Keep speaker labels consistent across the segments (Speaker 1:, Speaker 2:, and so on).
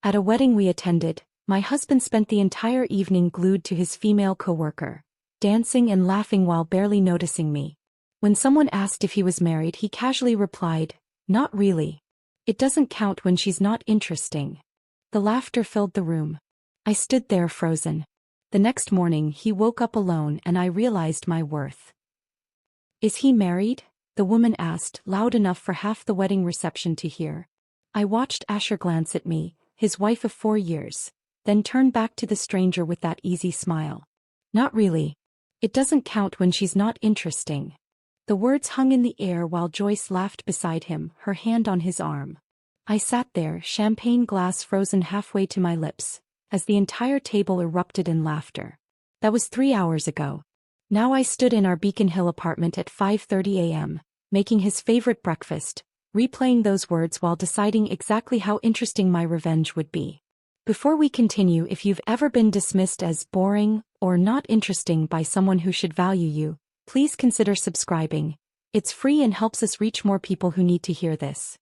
Speaker 1: At a wedding we attended, my husband spent the entire evening glued to his female coworker, dancing and laughing while barely noticing me. When someone asked if he was married, he casually replied, "Not really. It doesn't count when she's not interesting." The laughter filled the room. I stood there frozen. The next morning he woke up alone and I realized my worth. "Is he married?" the woman asked, loud enough for half the wedding reception to hear. I watched Asher glance at me, his wife of 4 years, then turn back to the stranger with that easy smile. "Not really. It doesn't count when she's not interesting." The words hung in the air while Joyce laughed beside him, her hand on his arm. I sat there, champagne glass frozen halfway to my lips, as the entire table erupted in laughter. That was 3 hours ago. Now I stood in our Beacon Hill apartment at 5:30 a.m., making his favorite breakfast, replaying those words while deciding exactly how interesting my revenge would be. Before we continue, if you've ever been dismissed as boring or not interesting by someone who should value you, please consider subscribing. It's free and helps us reach more people who need to hear this.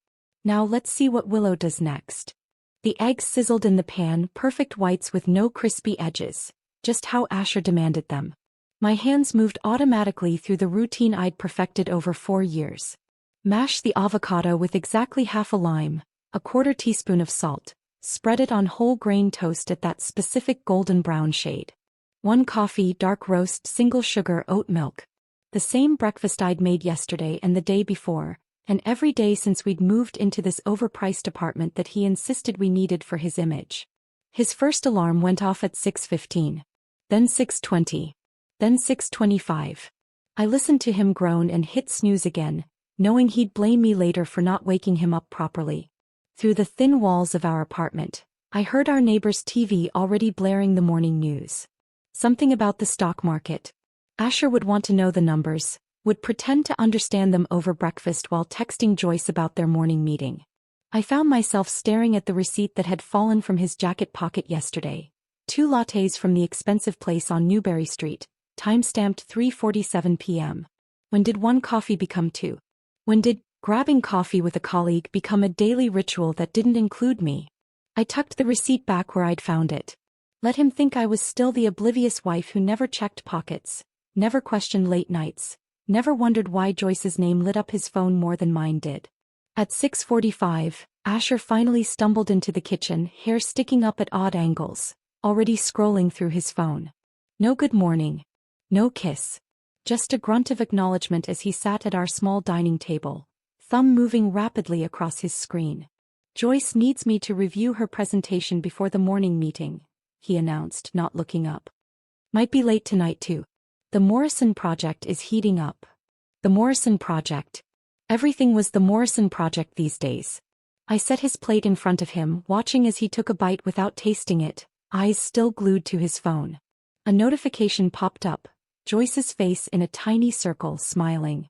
Speaker 1: Now let's see what Willow does next. The eggs sizzled in the pan, perfect whites with no crispy edges, just how Asher demanded them. My hands moved automatically through the routine I'd perfected over 4 years. Mash the avocado with exactly half a lime, a 1/4 teaspoon of salt. Spread it on whole grain toast at that specific golden brown shade. 1 coffee, dark roast, single sugar oat milk. The same breakfast I'd made yesterday and the day before, and every day since we'd moved into this overpriced apartment that he insisted we needed for his image. His first alarm went off at 6:15. Then 6:20. Then 6:25. I listened to him groan and hit snooze again, knowing he'd blame me later for not waking him up properly. Through the thin walls of our apartment, I heard our neighbor's TV already blaring the morning news. Something about the stock market. Asher would want to know the numbers, would pretend to understand them over breakfast while texting Joyce about their morning meeting. I found myself staring at the receipt that had fallen from his jacket pocket yesterday. 2 lattes from the expensive place on Newberry Street, time-stamped 3:47 p.m. When did 1 coffee become 2? When did grabbing coffee with a colleague become a daily ritual that didn't include me? I tucked the receipt back where I'd found it. Let him think I was still the oblivious wife who never checked pockets, never questioned late nights, never wondered why Joyce's name lit up his phone more than mine did. At 6:45, Asher finally stumbled into the kitchen, hair sticking up at odd angles, already scrolling through his phone. No good morning. No kiss. Just a grunt of acknowledgement as he sat at our small dining table, thumb moving rapidly across his screen. "Joyce needs me to review her presentation before the morning meeting," he announced, not looking up. "Might be late tonight too. The Morrison Project is heating up." The Morrison Project. Everything was the Morrison Project these days. I set his plate in front of him, watching as he took a bite without tasting it, eyes still glued to his phone. A notification popped up, Joyce's face in a tiny circle, smiling.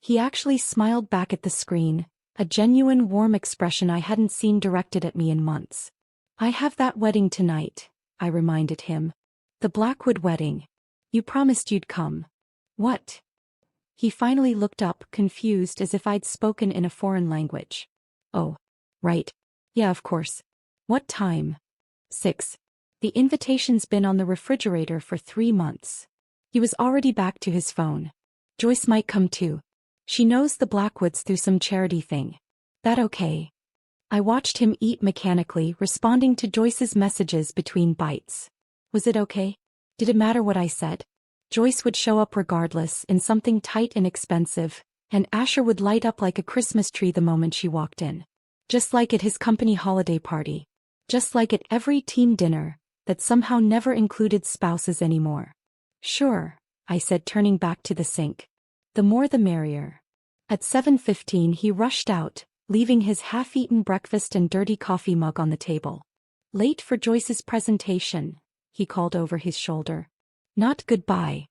Speaker 1: He actually smiled back at the screen, a genuine warm expression I hadn't seen directed at me in months. "I have that wedding tonight," I reminded him. "The Blackwood wedding. You promised you'd come." "What?" He finally looked up, confused as if I'd spoken in a foreign language. "Oh, right. Yeah, of course. What time?" 6. The invitation's been on the refrigerator for 3 months. He was already back to his phone. "Joyce might come too. She knows the Blackwoods through some charity thing." "That okay?" I watched him eat mechanically, responding to Joyce's messages between bites. Was it okay? Did it matter what I said? Joyce would show up regardless, in something tight and expensive, and Asher would light up like a Christmas tree the moment she walked in. Just like at his company holiday party. Just like at every team dinner, that somehow never included spouses anymore. "Sure," I said, turning back to the sink. "The more the merrier." At 7:15 he rushed out, leaving his half-eaten breakfast and dirty coffee mug on the table. "Late for Joyce's presentation," he called over his shoulder. Not goodbye.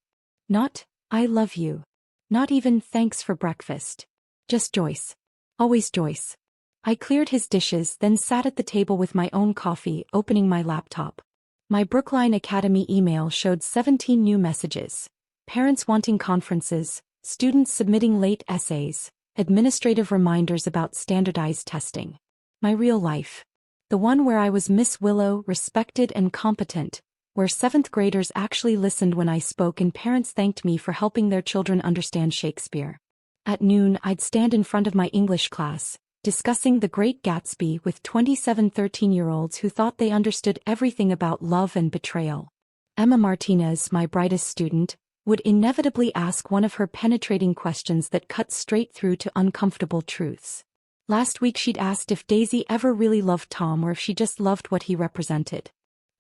Speaker 1: Not, "I love you." Not even thanks for breakfast. Just Joyce. Always Joyce. I cleared his dishes, then sat at the table with my own coffee, opening my laptop. My Brookline Academy email showed 17 new messages. Parents wanting conferences, students submitting late essays, administrative reminders about standardized testing. My real life. The one where I was Miss Willow, respected and competent, where 7th graders actually listened when I spoke and parents thanked me for helping their children understand Shakespeare. At noon, I'd stand in front of my English class, discussing The Great Gatsby with 27 13-year-olds who thought they understood everything about love and betrayal. Emma Martinez, my brightest student, would inevitably ask one of her penetrating questions that cut straight through to uncomfortable truths. Last week she'd asked if Daisy ever really loved Tom or if she just loved what he represented.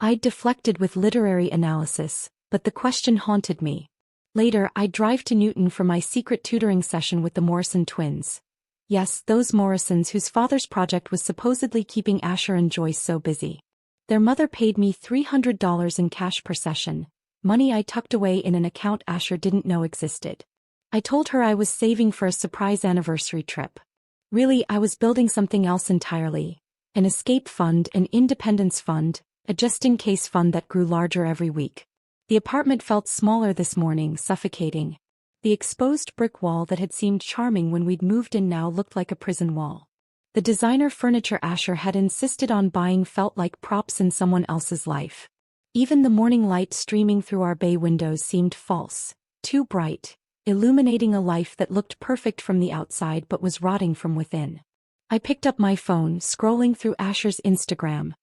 Speaker 1: I'd deflected with literary analysis, but the question haunted me. Later, I'd drive to Newton for my secret tutoring session with the Morrison twins. Yes, those Morrisons whose father's project was supposedly keeping Asher and Joyce so busy. Their mother paid me $300 in cash per session, money I tucked away in an account Asher didn't know existed. I told her I was saving for a surprise anniversary trip. Really, I was building something else entirely. An escape fund, an independence fund, a just-in-case fund that grew larger every week. The apartment felt smaller this morning, suffocating. The exposed brick wall that had seemed charming when we'd moved in now looked like a prison wall. The designer furniture Asher had insisted on buying felt like props in someone else's life. Even the morning light streaming through our bay windows seemed false, too bright, illuminating a life that looked perfect from the outside but was rotting from within. I picked up my phone, scrolling through Asher's Instagram.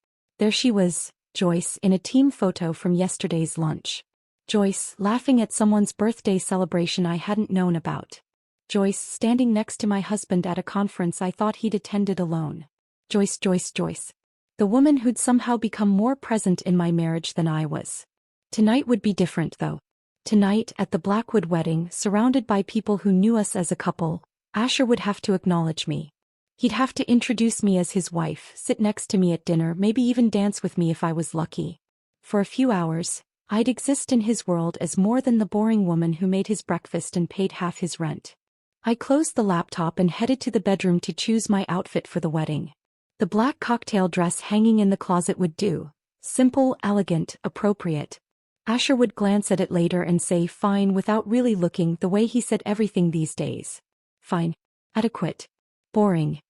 Speaker 1: There she was, Joyce, in a team photo from yesterday's lunch. Joyce, laughing at someone's birthday celebration I hadn't known about. Joyce, standing next to my husband at a conference I thought he'd attended alone. Joyce. The woman who'd somehow become more present in my marriage than I was. Tonight would be different, though. Tonight, at the Blackwood wedding, surrounded by people who knew us as a couple, Asher would have to acknowledge me. He'd have to introduce me as his wife, sit next to me at dinner, maybe even dance with me if I was lucky. For a few hours, I'd exist in his world as more than the boring woman who made his breakfast and paid half his rent. I closed the laptop and headed to the bedroom to choose my outfit for the wedding. The black cocktail dress hanging in the closet would do. Simple, elegant, appropriate. Asher would glance at it later and say fine without really looking, the way he said everything these days. Fine. Adequate. Boring.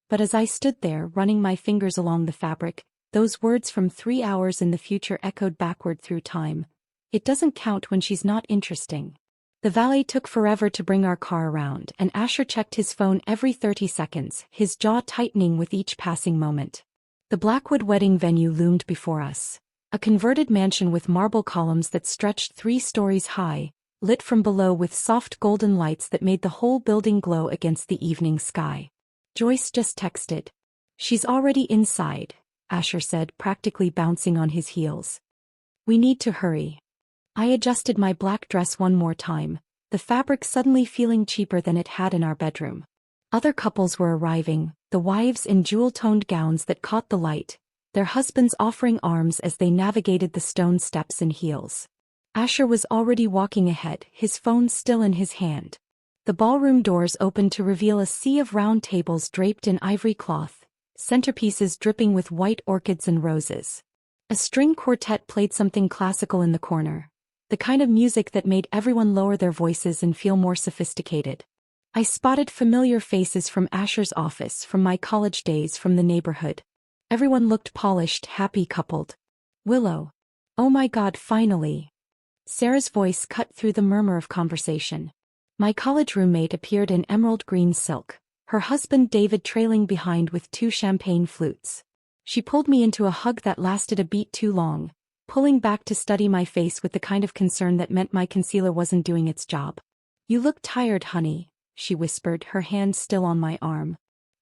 Speaker 1: But as I stood there, running my fingers along the fabric, those words from 3 hours in the future echoed backward through time. It doesn't count when she's not interesting. The valet took forever to bring our car around, and Asher checked his phone every 30 seconds, his jaw tightening with each passing moment. The Blackwood wedding venue loomed before us. A converted mansion with marble columns that stretched 3 stories high, lit from below with soft golden lights that made the whole building glow against the evening sky. Joyce just texted. She's already inside, Asher said, practically bouncing on his heels. We need to hurry. I adjusted my black dress one more time, the fabric suddenly feeling cheaper than it had in our bedroom. Other couples were arriving, the wives in jewel-toned gowns that caught the light, their husbands offering arms as they navigated the stone steps in heels. Asher was already walking ahead, his phone still in his hand. The ballroom doors opened to reveal a sea of round tables draped in ivory cloth, centerpieces dripping with white orchids and roses. A string quartet played something classical in the corner, the kind of music that made everyone lower their voices and feel more sophisticated. I spotted familiar faces from Asher's office, from my college days, from the neighborhood. Everyone looked polished, happy, coupled. Willow. Oh my God, finally. Sarah's voice cut through the murmur of conversation. My college roommate appeared in emerald green silk, her husband David trailing behind with 2 champagne flutes. She pulled me into a hug that lasted a beat too long, pulling back to study my face with the kind of concern that meant my concealer wasn't doing its job. You look tired, honey, she whispered, her hand still on my arm.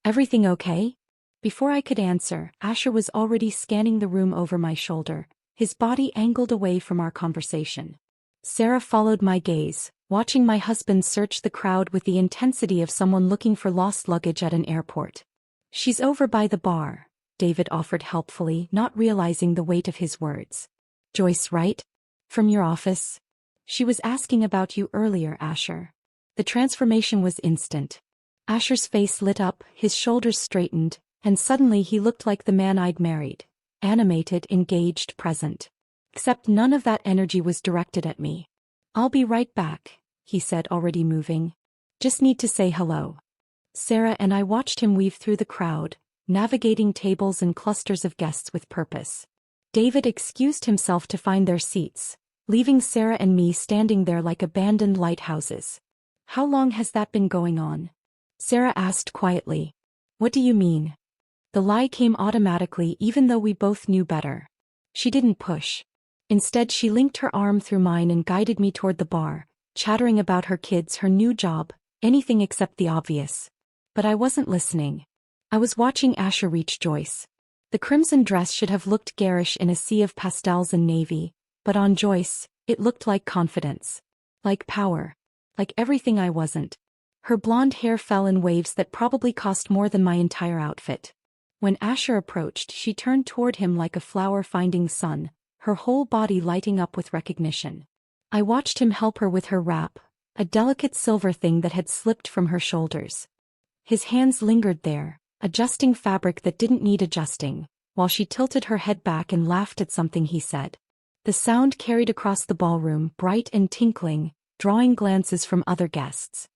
Speaker 1: Everything okay? Before I could answer, Asher was already scanning the room over my shoulder, his body angled away from our conversation. Sarah followed my gaze, watching my husband search the crowd with the intensity of someone looking for lost luggage at an airport. She's over by the bar, David offered helpfully, not realizing the weight of his words. Joyce, right? From your office? She was asking about you earlier, Asher. The transformation was instant. Asher's face lit up, his shoulders straightened, and suddenly he looked like the man I'd married. Animated, engaged, present. Except none of that energy was directed at me. I'll be right back, he said, already moving. Just need to say hello. Sarah and I watched him weave through the crowd, navigating tables and clusters of guests with purpose. David excused himself to find their seats, leaving Sarah and me standing there like abandoned lighthouses. "How long has that been going on?" Sarah asked quietly. "What do you mean?" The lie came automatically even though we both knew better. She didn't push. Instead she linked her arm through mine and guided me toward the bar, chattering about her kids, her new job, anything except the obvious. But I wasn't listening. I was watching Asher reach Joyce. The crimson dress should have looked garish in a sea of pastels and navy, but on Joyce, it looked like confidence. Like power. Like everything I wasn't. Her blonde hair fell in waves that probably cost more than my entire outfit. When Asher approached, she turned toward him like a flower finding sun, her whole body lighting up with recognition. I watched him help her with her wrap, a delicate silver thing that had slipped from her shoulders. His hands lingered there, adjusting fabric that didn't need adjusting, while she tilted her head back and laughed at something he said. The sound carried across the ballroom, bright and tinkling, drawing glances from other guests.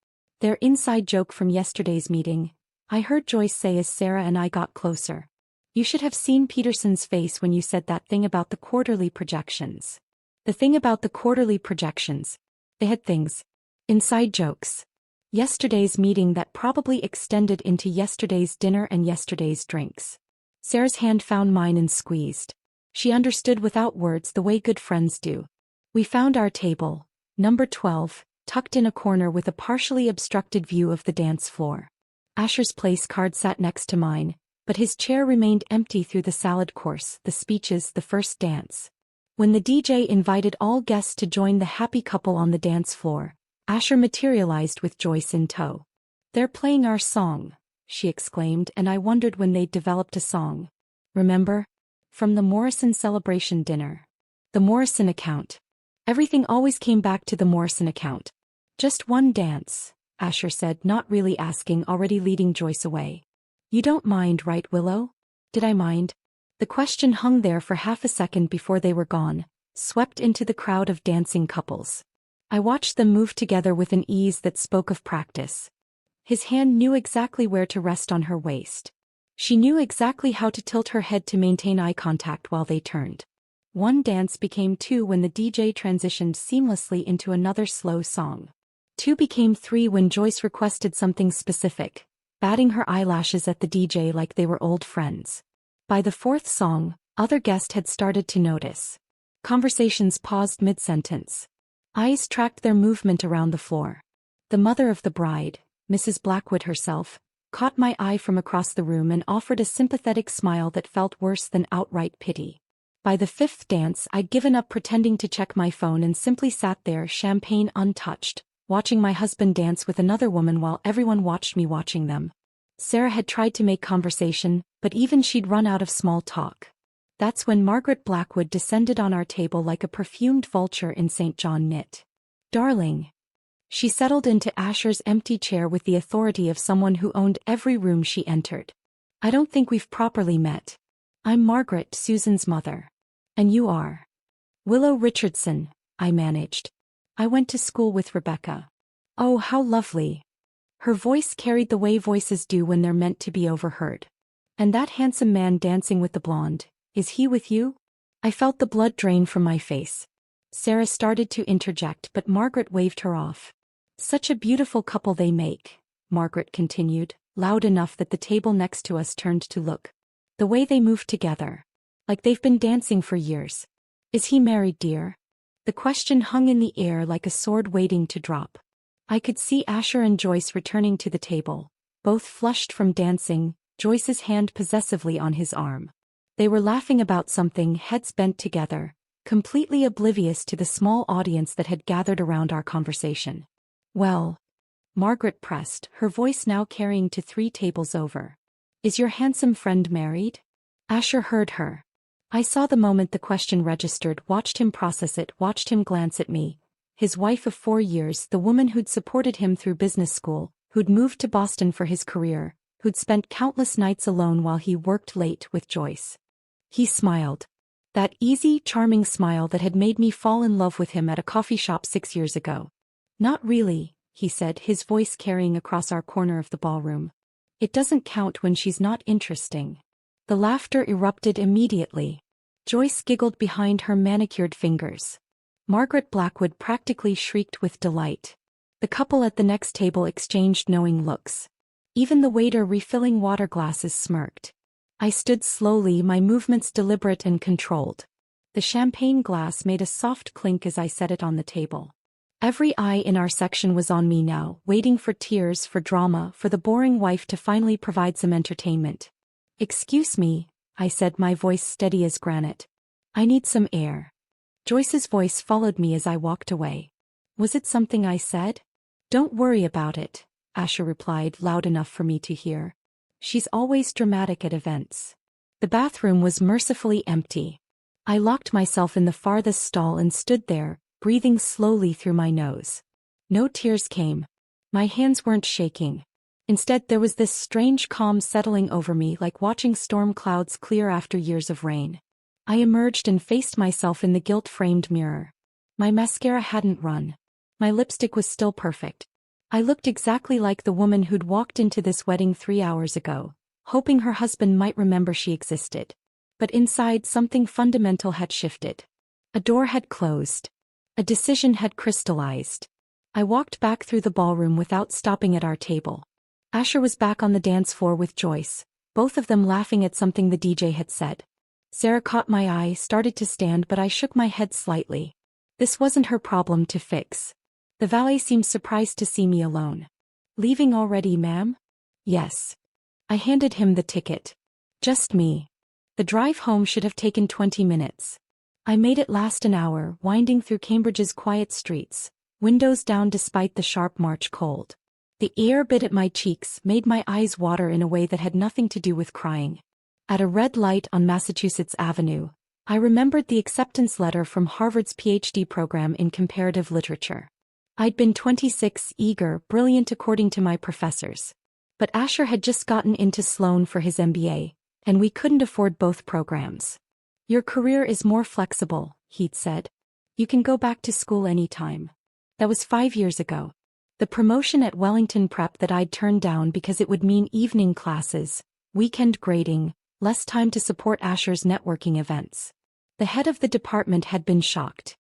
Speaker 1: "Their inside joke from yesterday's meeting," I heard Joyce say as Sarah and I got closer. "You should have seen Peterson's face when you said that thing about the quarterly projections." The thing about the quarterly projections. They had things. Inside jokes. Yesterday's meeting that probably extended into yesterday's dinner and yesterday's drinks. Sarah's hand found mine and squeezed. She understood without words the way good friends do. We found our table, number 12, tucked in a corner with a partially obstructed view of the dance floor. Asher's place card sat next to mine, but his chair remained empty through the salad course, the speeches, the first dance. When the DJ invited all guests to join the happy couple on the dance floor, Asher materialized with Joyce in tow. "They're playing our song," she exclaimed, and I wondered when they'd developed a song. "Remember? From the Morrison celebration dinner. The Morrison account." Everything always came back to the Morrison account. "Just one dance," Asher said, not really asking, already leading Joyce away. "You don't mind, right, Willow?" Did I mind? The question hung there for half a second before they were gone, swept into the crowd of dancing couples. I watched them move together with an ease that spoke of practice. His hand knew exactly where to rest on her waist. She knew exactly how to tilt her head to maintain eye contact while they turned. One dance became two when the DJ transitioned seamlessly into another slow song. Two became three when Joyce requested something specific, batting her eyelashes at the DJ like they were old friends. By the fourth song, other guests had started to notice. Conversations paused mid-sentence. Eyes tracked their movement around the floor. The mother of the bride, Mrs. Blackwood herself, caught my eye from across the room and offered a sympathetic smile that felt worse than outright pity. By the fifth dance, I'd given up pretending to check my phone and simply sat there, champagne untouched, watching my husband dance with another woman while everyone watched me watching them. Sarah had tried to make conversation, but even she'd run out of small talk. That's when Margaret Blackwood descended on our table like a perfumed vulture in St. John knit. "Darling." She settled into Asher's empty chair with the authority of someone who owned every room she entered. "I don't think we've properly met. I'm Margaret, Susan's mother. And you are?" "Willow Richardson," I managed. "I went to school with Rebecca." "Oh, how lovely." Her voice carried the way voices do when they're meant to be overheard. "And that handsome man dancing with the blonde, is he with you?" I felt the blood drain from my face. Sarah started to interject, but Margaret waved her off. "Such a beautiful couple they make," Margaret continued, loud enough that the table next to us turned to look. "The way they move together. Like they've been dancing for years." "Is he married, dear?" The question hung in the air like a sword waiting to drop. I could see Asher and Joyce returning to the table, both flushed from dancing, Joyce's hand possessively on his arm. They were laughing about something, heads bent together, completely oblivious to the small audience that had gathered around our conversation. "Well," Margaret pressed, her voice now carrying to 3 tables over. "Is your handsome friend married?" Asher heard her. I saw the moment the question registered, watched him process it, watched him glance at me. His wife of 4 years, the woman who'd supported him through business school, who'd moved to Boston for his career, who'd spent countless nights alone while he worked late with Joyce. He smiled. That easy, charming smile that had made me fall in love with him at a coffee shop 6 years ago. "Not really," he said, his voice carrying across our corner of the ballroom. It doesn't count when she's not interesting. The laughter erupted immediately. Joyce giggled behind her manicured fingers. Margaret Blackwood practically shrieked with delight. The couple at the next table exchanged knowing looks. Even the waiter refilling water glasses smirked. I stood slowly, my movements deliberate and controlled. The champagne glass made a soft clink as I set it on the table. Every eye in our section was on me now, waiting for tears, for drama, for the boring wife to finally provide some entertainment. "Excuse me," I said, my voice steady as granite. "I need some air." Joyce's voice followed me as I walked away. "Was it something I said?" "Don't worry about it," Asher replied, loud enough for me to hear. "She's always dramatic at events." The bathroom was mercifully empty. I locked myself in the farthest stall and stood there, breathing slowly through my nose. No tears came. My hands weren't shaking. Instead, there was this strange calm settling over me, like watching storm clouds clear after years of rain. I emerged and faced myself in the gilt-framed mirror. My mascara hadn't run. My lipstick was still perfect. I looked exactly like the woman who'd walked into this wedding 3 hours ago, hoping her husband might remember she existed. But inside, something fundamental had shifted. A door had closed. A decision had crystallized. I walked back through the ballroom without stopping at our table. Asher was back on the dance floor with Joyce, both of them laughing at something the DJ had said. Sarah caught my eye, started to stand, but I shook my head slightly. This wasn't her problem to fix. The valet seemed surprised to see me alone. "Leaving already, ma'am?" "Yes." I handed him the ticket. "Just me." The drive home should have taken 20 minutes. I made it last an hour, winding through Cambridge's quiet streets, windows down despite the sharp March cold. The air bit at my cheeks, made my eyes water in a way that had nothing to do with crying. At a red light on Massachusetts Avenue, I remembered the acceptance letter from Harvard's PhD program in comparative literature. I'd been 26, eager, brilliant according to my professors. But Asher had just gotten into Sloan for his MBA, and we couldn't afford both programs. "Your career is more flexible," he'd said. "You can go back to school anytime." That was 5 years ago. The promotion at Wellington Prep that I'd turned down because it would mean evening classes, weekend grading, less time to support Asher's networking events. The head of the department had been shocked.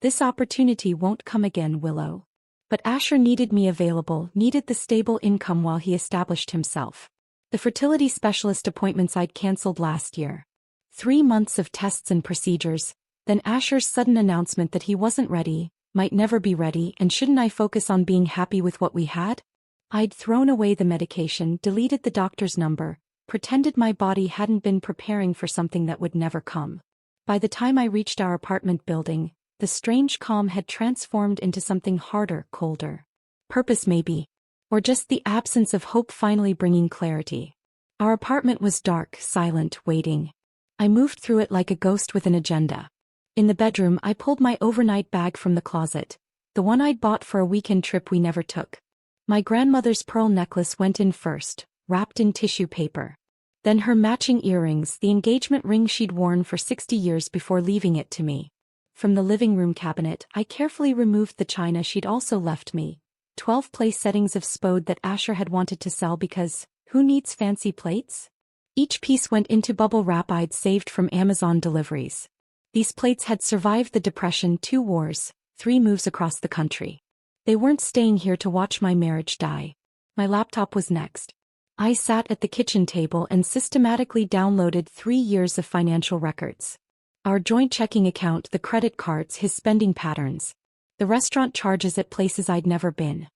Speaker 1: "This opportunity won't come again, Willow." But Asher needed me available, needed the stable income while he established himself. The fertility specialist appointments I'd canceled last year. 3 months of tests and procedures, then Asher's sudden announcement that he wasn't ready, might never be ready, and shouldn't I focus on being happy with what we had? I'd thrown away the medication, deleted the doctor's number, pretended my body hadn't been preparing for something that would never come. By the time I reached our apartment building, the strange calm had transformed into something harder, colder. Purpose maybe. Or just the absence of hope finally bringing clarity. Our apartment was dark, silent, waiting. I moved through it like a ghost with an agenda. In the bedroom, I pulled my overnight bag from the closet, the one I'd bought for a weekend trip we never took. My grandmother's pearl necklace went in first, wrapped in tissue paper. Then her matching earrings, the engagement ring she'd worn for 60 years before leaving it to me. From the living room cabinet, I carefully removed the china she'd also left me, 12 place settings of spode that Asher had wanted to sell because, who needs fancy plates? Each piece went into bubble wrap I'd saved from Amazon deliveries. These plates had survived the Depression, 2 wars, 3 moves across the country. They weren't staying here to watch my marriage die. My laptop was next. I sat at the kitchen table and systematically downloaded 3 years of financial records. Our joint checking account, the credit cards, his spending patterns. The restaurant charges at places I'd never been.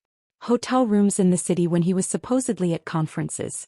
Speaker 1: Hotel rooms in the city when he was supposedly at conferences.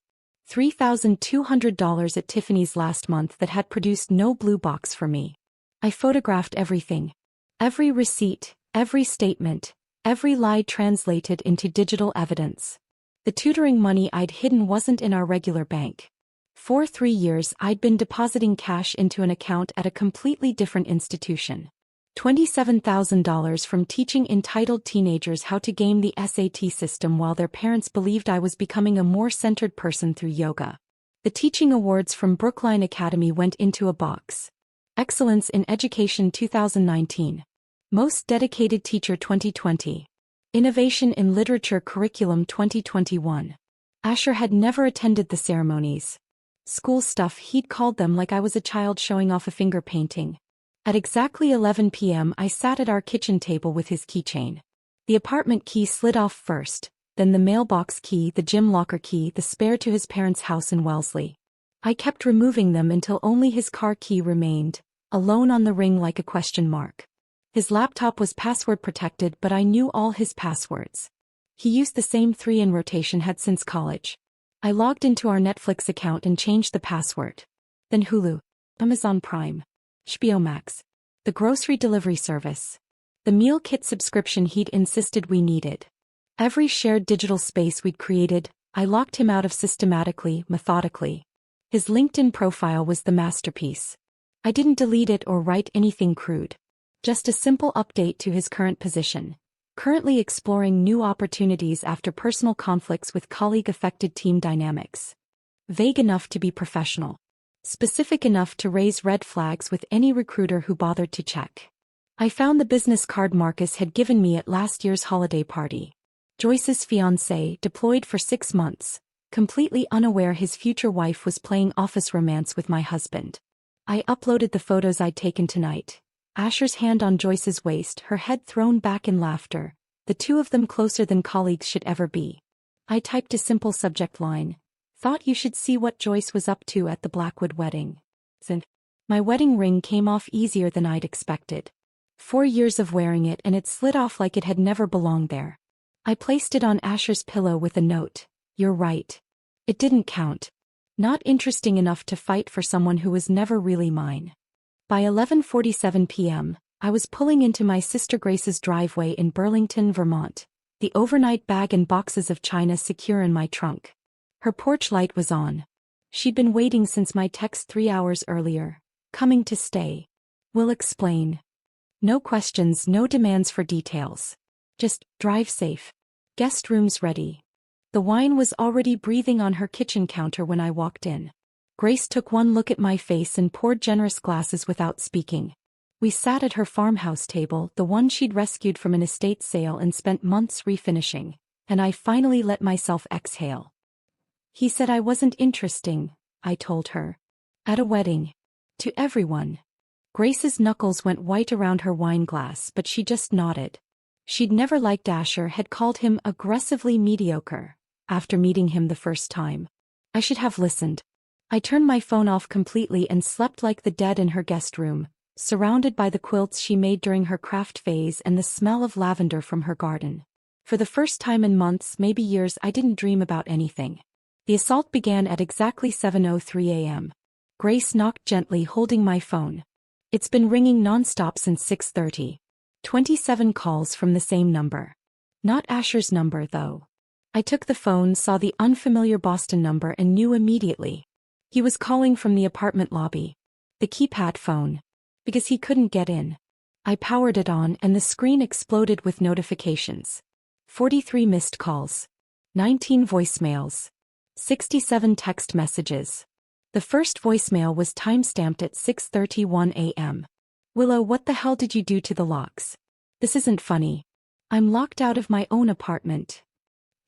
Speaker 1: $3,200 at Tiffany's last month that had produced no blue box for me. I photographed everything. Every receipt, every statement, every lie translated into digital evidence. The tutoring money I'd hidden wasn't in our regular bank. For 3 years I'd been depositing cash into an account at a completely different institution. $27,000 from teaching entitled teenagers how to game the SAT system while their parents believed I was becoming a more centered person through yoga. The teaching awards from Brookline Academy went into a box. Excellence in Education 2019. Most Dedicated Teacher 2020. Innovation in Literature Curriculum 2021. Asher had never attended the ceremonies. School stuff, he'd called them like I was a child showing off a finger painting. At exactly 11 p.m. I sat at our kitchen table with his keychain. The apartment key slid off first, then the mailbox key, the gym locker key, the spare to his parents' house in Wellesley. I kept removing them until only his car key remained, alone on the ring like a question mark. His laptop was password protected, but I knew all his passwords. He used the same 3 in rotation had since college. I logged into our Netflix account and changed the password. Then Hulu, Amazon Prime, HBO Max, the grocery delivery service, the meal kit subscription he'd insisted we needed. Every shared digital space we'd created, I locked him out of systematically, methodically. His LinkedIn profile was the masterpiece. I didn't delete it or write anything crude. Just a simple update to his current position. Currently exploring new opportunities after personal conflicts with colleague-affected team dynamics. Vague enough to be professional. Specific enough to raise red flags with any recruiter who bothered to check. I found the business card Marcus had given me at last year's holiday party. Joyce's fiancé, deployed for 6 months, completely unaware his future wife was playing office romance with my husband. I uploaded the photos I'd taken tonight. Asher's hand on Joyce's waist, her head thrown back in laughter, the two of them closer than colleagues should ever be. I typed a simple subject line. Thought you should see what Joyce was up to at the Blackwood wedding. My wedding ring came off easier than I'd expected. 4 years of wearing it and it slid off like it had never belonged there. I placed it on Asher's pillow with a note. You're right. It didn't count. Not interesting enough to fight for someone who was never really mine. By 11:47 p.m., I was pulling into my sister Grace's driveway in Burlington, Vermont, the overnight bag and boxes of china secure in my trunk. Her porch light was on. She'd been waiting since my text 3 hours earlier, coming to stay. We'll explain. No questions, no demands for details. Just, drive safe. Guest rooms ready. The wine was already breathing on her kitchen counter when I walked in. Grace took one look at my face and poured generous glasses without speaking. We sat at her farmhouse table, the one she'd rescued from an estate sale and spent months refinishing, and I finally let myself exhale. He said I wasn't interesting, I told her. At a wedding. To everyone. Grace's knuckles went white around her wine glass, but she just nodded. She'd never liked Asher, had called him aggressively mediocre, after meeting him the first time. I should have listened. I turned my phone off completely and slept like the dead in her guest room, surrounded by the quilts she made during her craft phase and the smell of lavender from her garden. For the first time in months, maybe years, I didn't dream about anything. The assault began at exactly 7:03 a.m. Grace knocked gently, holding my phone. It's been ringing nonstop since 6:30. 27 calls from the same number. Not Asher's number, though. I took the phone, saw the unfamiliar Boston number and knew immediately. He was calling from the apartment lobby. The keypad phone. Because he couldn't get in. I powered it on and the screen exploded with notifications. 43 missed calls. 19 voicemails. 67 text messages. The first voicemail was timestamped at 6:31 a.m. Willow, what the hell did you do to the locks? This isn't funny. I'm locked out of my own apartment.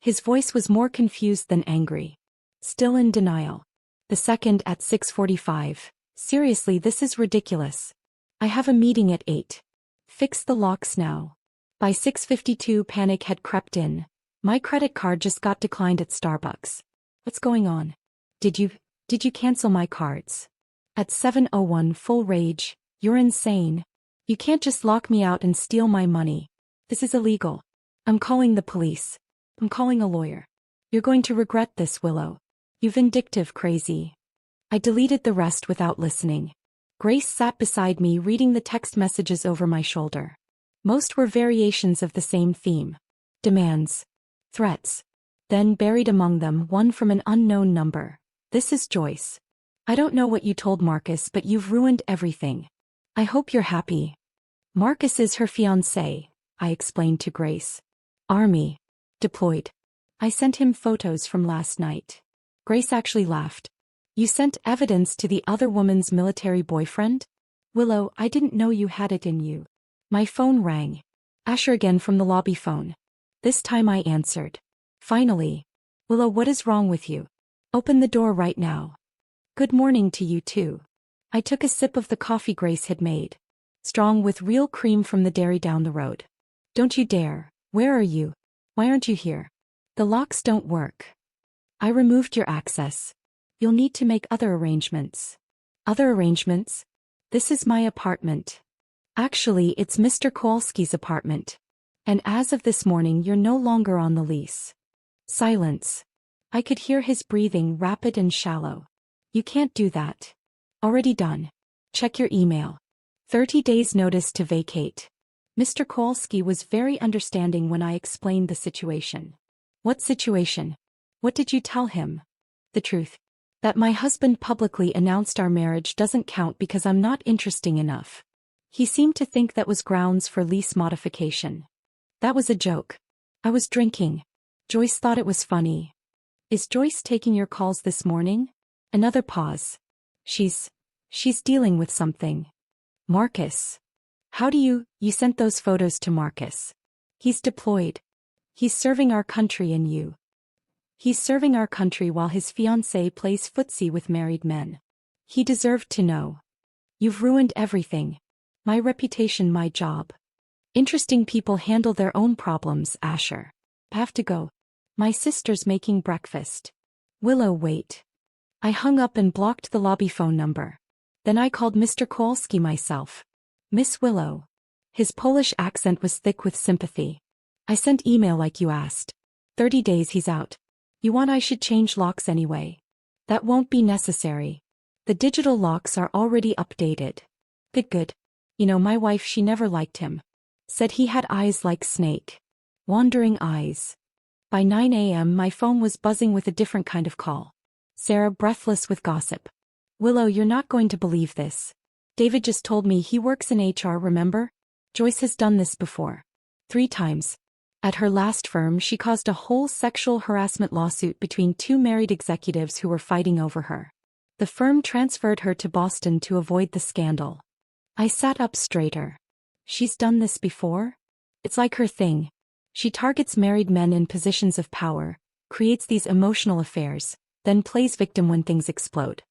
Speaker 1: His voice was more confused than angry. Still in denial. The second at 6:45. Seriously, this is ridiculous. I have a meeting at 8. Fix the locks now. By 6:52, panic had crept in. My credit card just got declined at Starbucks. What's going on? Did you cancel my cards? At 7:01, full rage. You're insane. You can't just lock me out and steal my money. This is illegal. I'm calling the police. I'm calling a lawyer. You're going to regret this, Willow. You vindictive crazy. I deleted the rest without listening. Grace sat beside me reading the text messages over my shoulder. Most were variations of the same theme. Demands. Threats. Then buried among them, one from an unknown number. This is Joyce. I don't know what you told Marcus, but you've ruined everything. I hope you're happy. Marcus is her fiancé, I explained to Grace. Army. Deployed. I sent him photos from last night. Grace actually laughed. You sent evidence to the other woman's military boyfriend? Willow, I didn't know you had it in you. My phone rang. Asher again from the lobby phone. This time I answered. Finally. Willow, what is wrong with you? Open the door right now. Good morning to you too. I took a sip of the coffee Grace had made. Strong with real cream from the dairy down the road. Don't you dare. Where are you? Why aren't you here? The locks don't work. I removed your access. You'll need to make other arrangements. Other arrangements? This is my apartment. Actually, it's Mr. Kowalski's apartment. And as of this morning, you're no longer on the lease. Silence. I could hear his breathing, rapid and shallow. You can't do that. Already done. Check your email. 30 days notice to vacate. Mr. Kowalski was very understanding when I explained the situation. What situation? What did you tell him? The truth. That my husband publicly announced our marriage doesn't count because I'm not interesting enough. He seemed to think that was grounds for lease modification. That was a joke. I was drinking. Joyce thought it was funny. Is Joyce taking your calls this morning? Another pause. She's dealing with something. Marcus. How do you sent those photos to Marcus? He's deployed. He's serving our country and you. He's serving our country while his fiancée plays footsie with married men. He deserved to know. You've ruined everything. My reputation, my job. Interesting people handle their own problems, Asher. Have to go. My sister's making breakfast. Willow, wait. I hung up and blocked the lobby phone number. Then I called Mr. Kowalski myself. Miss Willow. His Polish accent was thick with sympathy. I sent email like you asked. 30 days he's out. You want I should change locks anyway? That won't be necessary. The digital locks are already updated. Good. You know, my wife, she never liked him. Said he had eyes like snake. Wandering eyes. By 9 a.m. my phone was buzzing with a different kind of call. Sarah, breathless with gossip. Willow, you're not going to believe this. David just told me he works in HR, remember? Joyce has done this before. 3 times. At her last firm, she caused a whole sexual harassment lawsuit between 2 married executives who were fighting over her. The firm transferred her to Boston to avoid the scandal. I sat up straighter. She's done this before? It's like her thing. She targets married men in positions of power, creates these emotional affairs, then plays victim when things explode.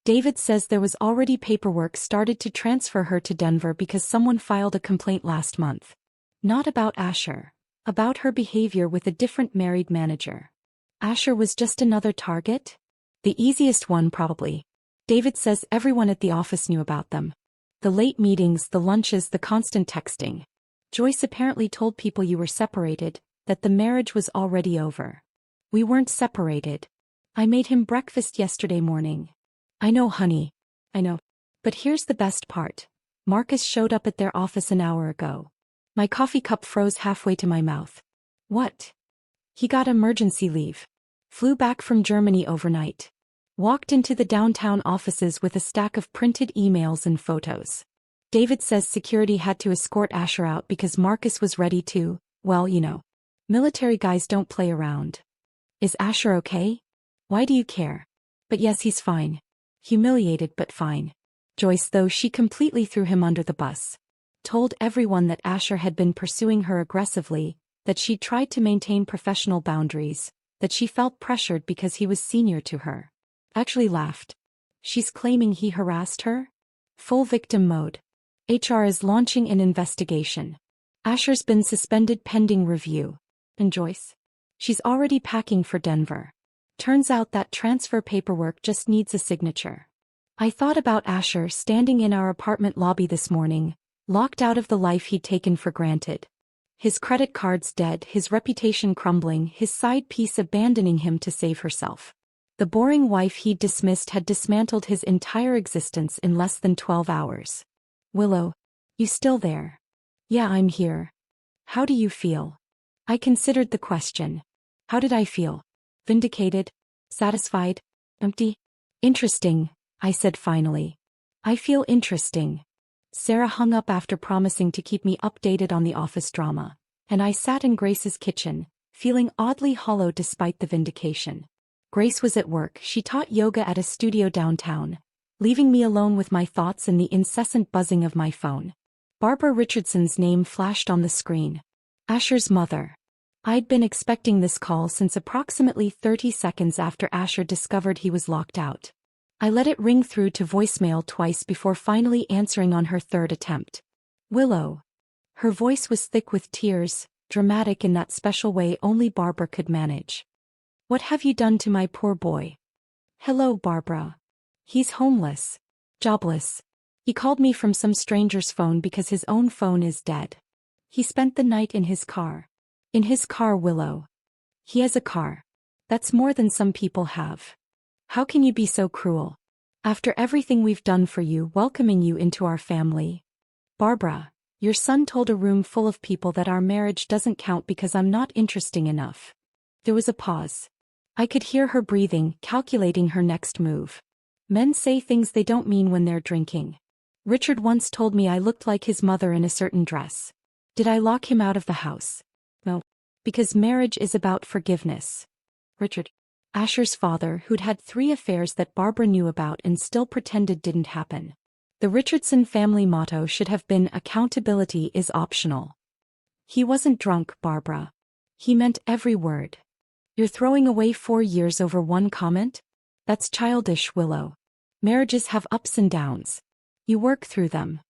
Speaker 1: David says there was already paperwork started to transfer her to Denver because someone filed a complaint last month. Not about Asher. About her behavior with a different married manager. Asher was just another target? The easiest one probably. David says everyone at the office knew about them. The late meetings, the lunches, the constant texting. Joyce apparently told people you were separated, that the marriage was already over. We weren't separated. I made him breakfast yesterday morning. I know, honey. I know. But here's the best part. Marcus showed up at their office an hour ago. My coffee cup froze halfway to my mouth. What? He got emergency leave. Flew back from Germany overnight. Walked into the downtown offices with a stack of printed emails and photos. David says security had to escort Asher out because Marcus was ready to, well, you know. Military guys don't play around. Is Asher okay? Why do you care? But yes, he's fine. Humiliated but fine. Joyce, though, she completely threw him under the bus. Told everyone that Asher had been pursuing her aggressively, that she tried to maintain professional boundaries, that she felt pressured because he was senior to her. Actually laughed. She's claiming he harassed her? Full victim mode. HR is launching an investigation. Asher's been suspended pending review. And Joyce? She's already packing for Denver. Turns out that transfer paperwork just needs a signature. I thought about Asher standing in our apartment lobby this morning, locked out of the life he'd taken for granted. His credit cards dead, his reputation crumbling, his side piece abandoning him to save herself. The boring wife he'd dismissed had dismantled his entire existence in less than 12 hours. Willow, you still there? Yeah, I'm here. How do you feel? I considered the question. How did I feel? Vindicated? Satisfied? Empty? Interesting, I said finally. I feel interesting. Sarah hung up after promising to keep me updated on the office drama, and I sat in Grace's kitchen, feeling oddly hollow despite the vindication. Grace was at work. She taught yoga at a studio downtown, leaving me alone with my thoughts and the incessant buzzing of my phone. Barbara Richardson's name flashed on the screen. Asher's mother. I'd been expecting this call since approximately 30 seconds after Asher discovered he was locked out. I let it ring through to voicemail twice before finally answering on her third attempt. Willow. Her voice was thick with tears, dramatic in that special way only Barbara could manage. What have you done to my poor boy? Hello, Barbara. He's homeless. Jobless. He called me from some stranger's phone because his own phone is dead. He spent the night in his car. In his car, Willow. He has a car. That's more than some people have. How can you be so cruel? After everything we've done for you, welcoming you into our family. Barbara, your son told a room full of people that our marriage doesn't count because I'm not interesting enough. There was a pause. I could hear her breathing, calculating her next move. Men say things they don't mean when they're drinking. Richard once told me I looked like his mother in a certain dress. Did I lock him out of the house? No. Because marriage is about forgiveness. Richard. Asher's father, who'd had 3 affairs that Barbara knew about and still pretended didn't happen. The Richardson family motto should have been accountability is optional. He wasn't drunk, Barbara. He meant every word. You're throwing away 4 years over one comment? That's childish, Willow. Marriages have ups and downs. You work through them.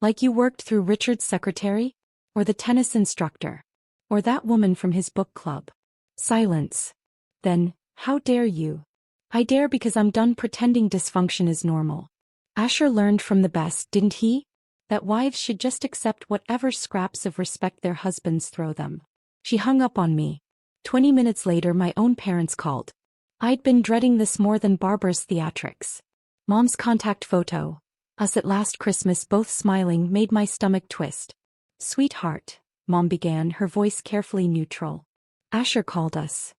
Speaker 1: Like you worked through Richard's secretary? Or the tennis instructor? Or that woman from his book club? Silence. Then, how dare you? I dare because I'm done pretending dysfunction is normal. Asher learned from the best, didn't he? That wives should just accept whatever scraps of respect their husbands throw them. She hung up on me. 20 minutes later, my own parents called. I'd been dreading this more than Barbara's theatrics. Mom's contact photo, us at last Christmas both smiling, made my stomach twist. Sweetheart, Mom began, her voice carefully neutral. Asher called us.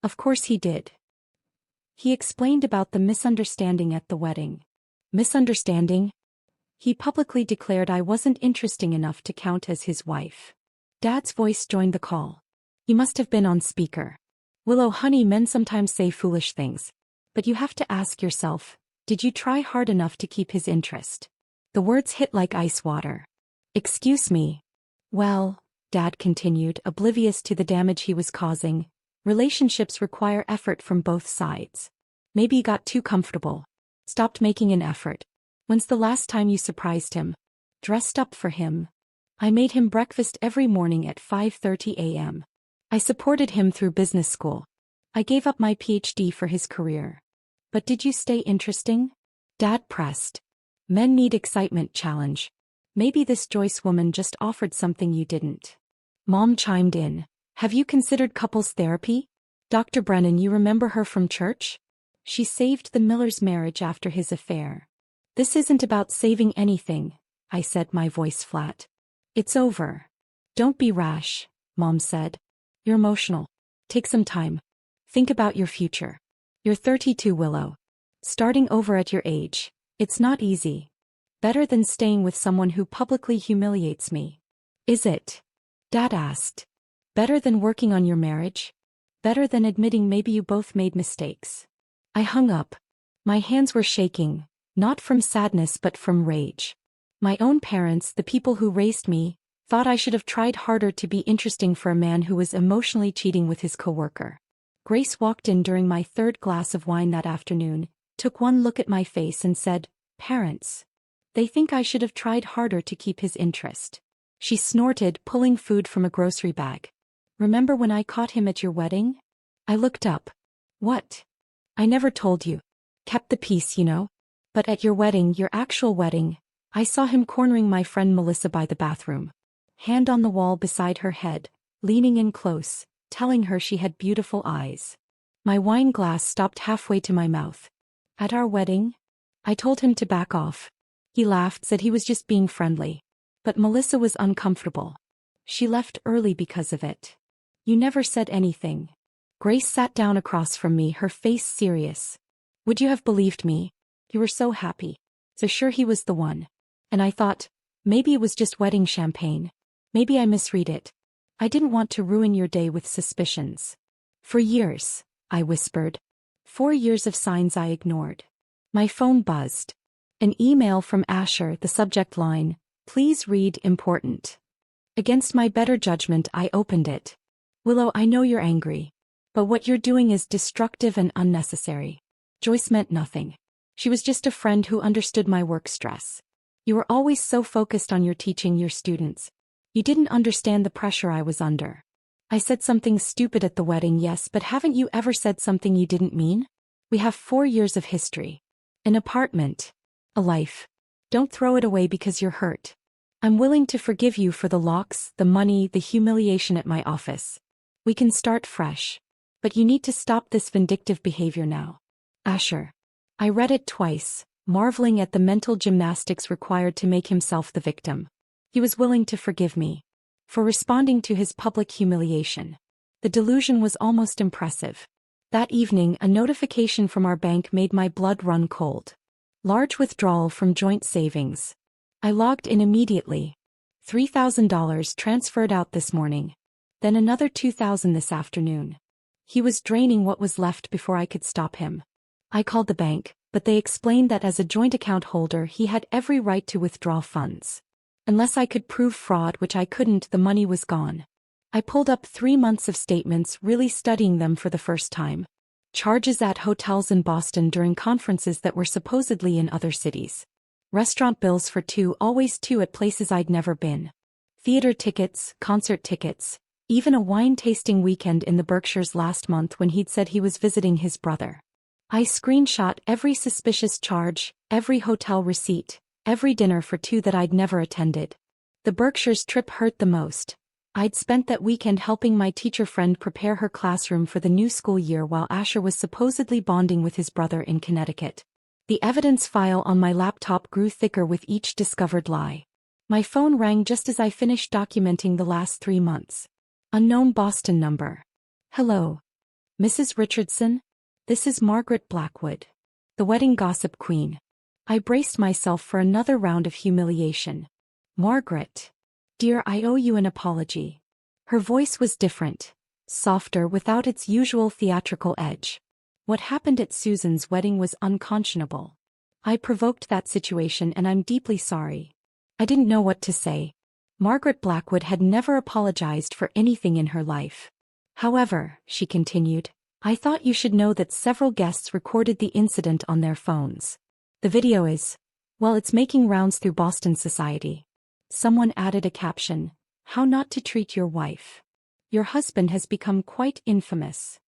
Speaker 1: Of course he did. He explained about the misunderstanding at the wedding. Misunderstanding? He publicly declared I wasn't interesting enough to count as his wife. Dad's voice joined the call. He must have been on speaker. Willow, honey, men sometimes say foolish things. But you have to ask yourself, did you try hard enough to keep his interest? The words hit like ice water. Excuse me. Well, Dad continued, oblivious to the damage he was causing, relationships require effort from both sides. Maybe you got too comfortable. Stopped making an effort. When's the last time you surprised him? Dressed up for him? I made him breakfast every morning at 5:30 a.m. I supported him through business school. I gave up my PhD for his career. But did you stay interesting? Dad pressed. Men need excitement, challenge. Maybe this Joyce woman just offered something you didn't. Mom chimed in. Have you considered couples therapy? Dr. Brennan, you remember her from church? She saved the Miller's marriage after his affair. This isn't about saving anything, I said, my voice flat. It's over. Don't be rash, Mom said. You're emotional. Take some time. Think about your future. You're 32, Willow. Starting over at your age, it's not easy. Better than staying with someone who publicly humiliates me. Is it? Dad asked. Better than working on your marriage? Better than admitting maybe you both made mistakes? I hung up. My hands were shaking, not from sadness but from rage. My own parents, the people who raised me, thought I should have tried harder to be interesting for a man who was emotionally cheating with his coworker. Grace walked in during my 3rd glass of wine that afternoon, took one look at my face and said, Parents. They think I should have tried harder to keep his interest. She snorted, pulling food from a grocery bag. Remember when I caught him at your wedding? I looked up. What? I never told you. Kept the peace, you know. But at your wedding, your actual wedding, I saw him cornering my friend Melissa by the bathroom. Hand on the wall beside her head, leaning in close, telling her she had beautiful eyes. My wine glass stopped halfway to my mouth. At our wedding? I told him to back off. He laughed, said he was just being friendly. But Melissa was uncomfortable. She left early because of it. You never said anything. Grace sat down across from me, her face serious. Would you have believed me? You were so happy. So sure he was the one. And I thought, maybe it was just wedding champagne. Maybe I misread it. I didn't want to ruin your day with suspicions. For years, I whispered. 4 years of signs I ignored. My phone buzzed. An email from Asher, the subject line, please read important. Against my better judgment, I opened it. Willow, I know you're angry. But what you're doing is destructive and unnecessary. Joyce meant nothing. She was just a friend who understood my work stress. You were always so focused on your teaching your students. You didn't understand the pressure I was under. I said something stupid at the wedding, yes, but haven't you ever said something you didn't mean? We have 4 years of history. An apartment. A life. Don't throw it away because you're hurt. I'm willing to forgive you for the locks, the money, the humiliation at my office. We can start fresh. But you need to stop this vindictive behavior now. Asher. I read it twice, marveling at the mental gymnastics required to make himself the victim. He was willing to forgive me. For responding to his public humiliation. The delusion was almost impressive. That evening, a notification from our bank made my blood run cold. Large withdrawal from joint savings. I logged in immediately. $3,000 transferred out this morning. Then another $2,000 this afternoon. He was draining what was left before I could stop him. I called the bank, but they explained that as a joint account holder he had every right to withdraw funds. Unless I could prove fraud, which I couldn't, the money was gone. I pulled up 3 months of statements, really studying them for the first time. Charges at hotels in Boston during conferences that were supposedly in other cities. Restaurant bills for 2, always 2 at places I'd never been. Theater tickets, concert tickets, even a wine tasting weekend in the Berkshires last month when he'd said he was visiting his brother. I screenshot every suspicious charge, every hotel receipt, every dinner for 2 that I'd never attended. The Berkshires trip hurt the most. I'd spent that weekend helping my teacher friend prepare her classroom for the new school year while Asher was supposedly bonding with his brother in Connecticut. The evidence file on my laptop grew thicker with each discovered lie. My phone rang just as I finished documenting the last 3 months. Unknown Boston number. Hello. Mrs. Richardson? This is Margaret Blackwood. The wedding gossip queen. I braced myself for another round of humiliation. Margaret. Dear, I owe you an apology. Her voice was different, softer without its usual theatrical edge. What happened at Susan's wedding was unconscionable. I provoked that situation and I'm deeply sorry. I didn't know what to say. Margaret Blackwood had never apologized for anything in her life. However, she continued, I thought you should know that several guests recorded the incident on their phones. The video is, well, it's making rounds through Boston society. Someone added a caption, how not to treat your wife. Your husband has become quite infamous.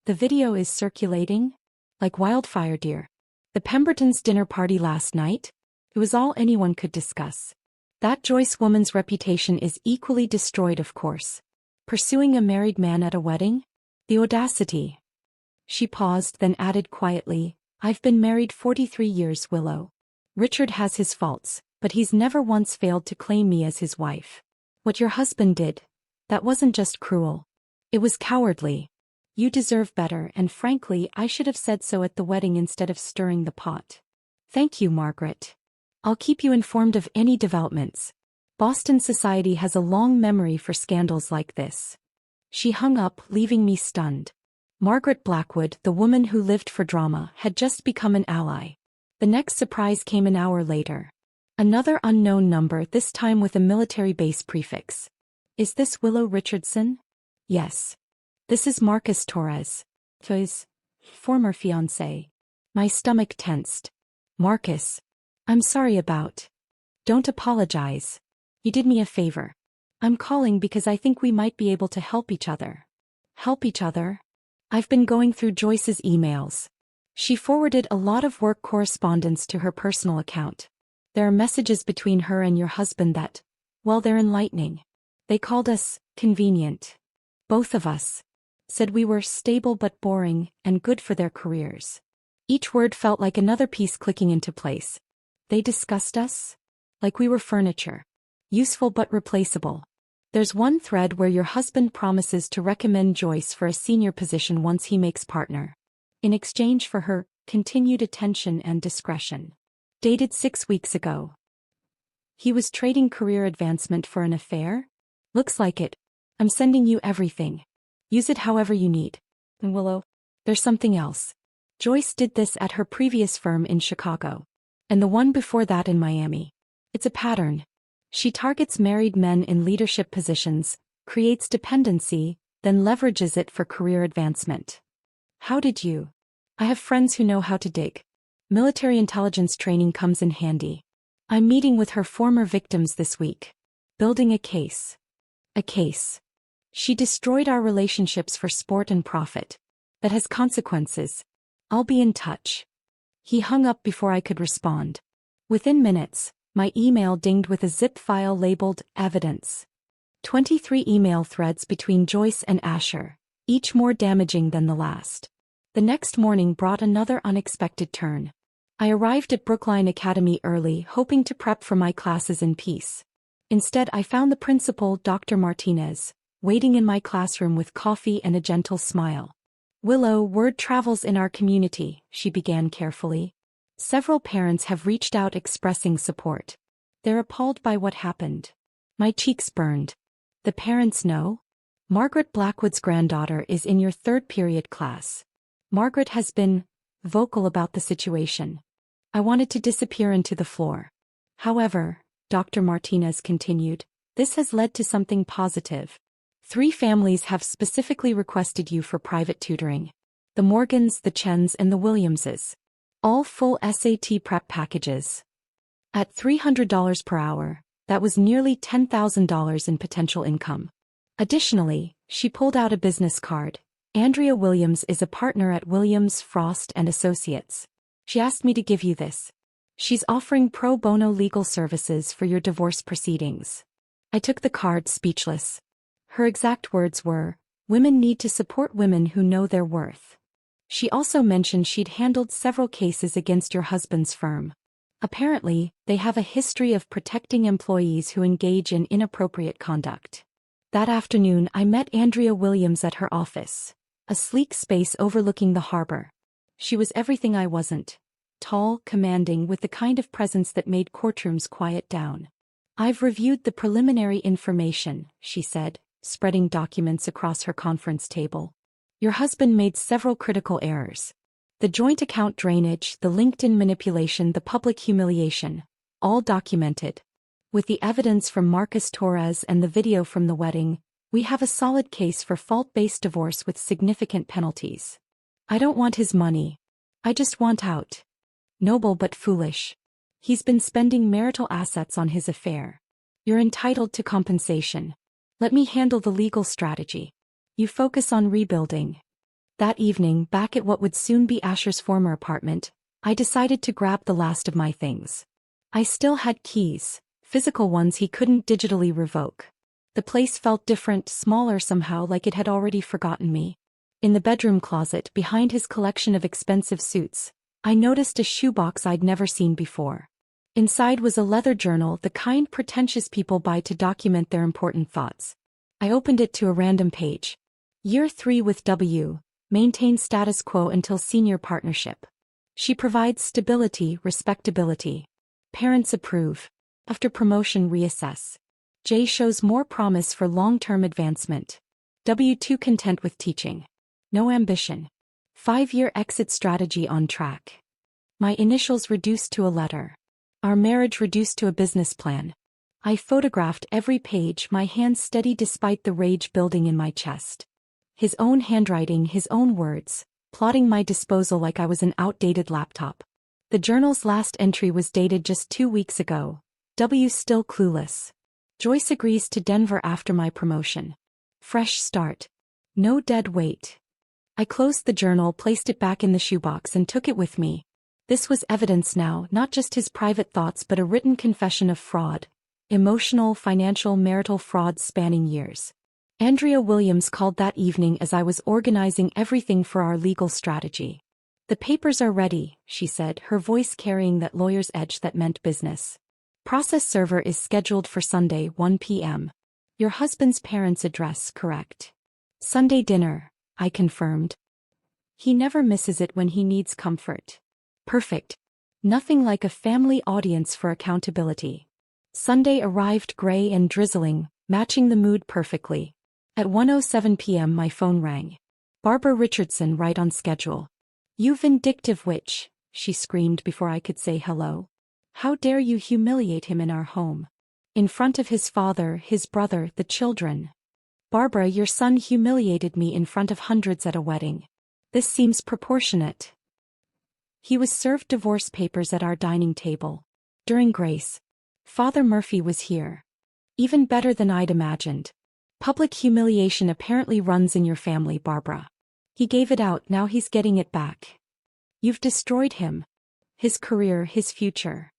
Speaker 1: The video is circulating like wildfire, dear. The Pembertons' dinner party last night? It was all anyone could discuss. That Joyce woman's reputation is equally destroyed, of course. Pursuing a married man at a wedding? The audacity. She paused, then added quietly, I've been married 43 years, Willow. Richard has his faults, but he's never once failed to claim me as his wife. What your husband did, that wasn't just cruel. It was cowardly. You deserve better, and frankly, I should have said so at the wedding instead of stirring the pot. Thank you, Margaret. I'll keep you informed of any developments. Boston society has a long memory for scandals like this. She hung up, leaving me stunned. Margaret Blackwood, the woman who lived for drama, had just become an ally. The next surprise came an hour later. Another unknown number, this time with a military base prefix. Is this Willow Richardson? Yes. This is Marcus Torres, his former fiancé. My stomach tensed. Marcus. I'm sorry about. Don't apologize. You did me a favor. I'm calling because I think we might be able to help each other. Help each other? I've been going through Joyce's emails. She forwarded a lot of work correspondence to her personal account. There are messages between her and your husband that, well, they're enlightening. They called us convenient. Both of us. Said we were stable but boring and good for their careers. Each word felt like another piece clicking into place. They discussed us? Like we were furniture. Useful but replaceable. There's one thread where your husband promises to recommend Joyce for a senior position once he makes partner. In exchange for her continued attention and discretion. Dated 6 weeks ago. He was trading career advancement for an affair? Looks like it. I'm sending you everything. Use it however you need. And Willow, there's something else. Joyce did this at her previous firm in Chicago. And the one before that in Miami. It's a pattern. She targets married men in leadership positions, creates dependency, then leverages it for career advancement. How did you? I have friends who know how to dig. Military intelligence training comes in handy. I'm meeting with her former victims this week. Building a case. A case. She destroyed our relationships for sport and profit. That has consequences. I'll be in touch. He hung up before I could respond. Within minutes, my email dinged with a zip file labeled Evidence. 23 email threads between Joyce and Asher, each more damaging than the last. The next morning brought another unexpected turn. I arrived at Brookline Academy early, hoping to prep for my classes in peace. Instead, I found the principal, Dr. Martinez, waiting in my classroom with coffee and a gentle smile. Willow, word travels in our community, she began carefully. Several parents have reached out expressing support. They're appalled by what happened. My cheeks burned. The parents know? Margaret Blackwood's granddaughter is in your third period class. Margaret has been vocal about the situation. I wanted to disappear into the floor. However, Dr. Martinez continued, this has led to something positive. 3 families have specifically requested you for private tutoring. The Morgans, the Chens, and the Williamses. All full SAT prep packages. At $300 per hour, that was nearly $10,000 in potential income. Additionally, she pulled out a business card. Andrea Williams is a partner at Williams, Frost & Associates. She asked me to give you this. She's offering pro bono legal services for your divorce proceedings. I took the card speechless. Her exact words were, women need to support women who know their worth. She also mentioned she'd handled several cases against your husband's firm. Apparently, they have a history of protecting employees who engage in inappropriate conduct. That afternoon, I met Andrea Williams at her office, a sleek space overlooking the harbor. She was everything I wasn't. Tall, commanding, with the kind of presence that made courtrooms quiet down. I've reviewed the preliminary information, she said, spreading documents across her conference table. Your husband made several critical errors. The joint account drainage, the LinkedIn manipulation, the public humiliation, all documented. With the evidence from Marcus Torres and the video from the wedding, we have a solid case for fault-based divorce with significant penalties. I don't want his money. I just want out. Noble but foolish. He's been spending marital assets on his affair. You're entitled to compensation. Let me handle the legal strategy. You focus on rebuilding. That evening, back at what would soon be Asher's former apartment, I decided to grab the last of my things. I still had keys, physical ones he couldn't digitally revoke. The place felt different, smaller somehow, like it had already forgotten me. In the bedroom closet, behind his collection of expensive suits, I noticed a shoebox I'd never seen before. Inside was a leather journal, the kind pretentious people buy to document their important thoughts. I opened it to a random page. Year 3 with W. Maintain status quo until senior partnership. She provides stability, respectability. Parents approve. After promotion, reassess. J shows more promise for long-term advancement. W2 content with teaching. No ambition. 5-year exit strategy on track. My initials reduced to a letter. Our marriage reduced to a business plan. I photographed every page, my hands steady despite the rage building in my chest. His own handwriting, his own words, plotting my disposal like I was an outdated laptop. The journal's last entry was dated just 2 weeks ago. W still clueless. Joyce agrees to Denver after my promotion. Fresh start. No dead weight. I closed the journal, placed it back in the shoebox, and took it with me. This was evidence now, not just his private thoughts but a written confession of fraud. Emotional, financial, marital fraud spanning years. Andrea Williams called that evening as I was organizing everything for our legal strategy. The papers are ready, she said, her voice carrying that lawyer's edge that meant business. Process server is scheduled for Sunday, 1 p.m. Your husband's parents' address, correct? Sunday dinner, I confirmed. He never misses it when he needs comfort. Perfect. Nothing like a family audience for accountability. Sunday arrived gray and drizzling, matching the mood perfectly. At 1:07 p.m. my phone rang. Barbara Richardson, right on schedule. You vindictive witch, she screamed before I could say hello. How dare you humiliate him in our home? In front of his father, his brother, the children. Barbara, your son humiliated me in front of hundreds at a wedding. This seems proportionate. He was served divorce papers at our dining table. During grace. Father Murphy was here. Even better than I'd imagined. Public humiliation apparently runs in your family, Barbara. He gave it out, now he's getting it back. You've destroyed him. His career, his future.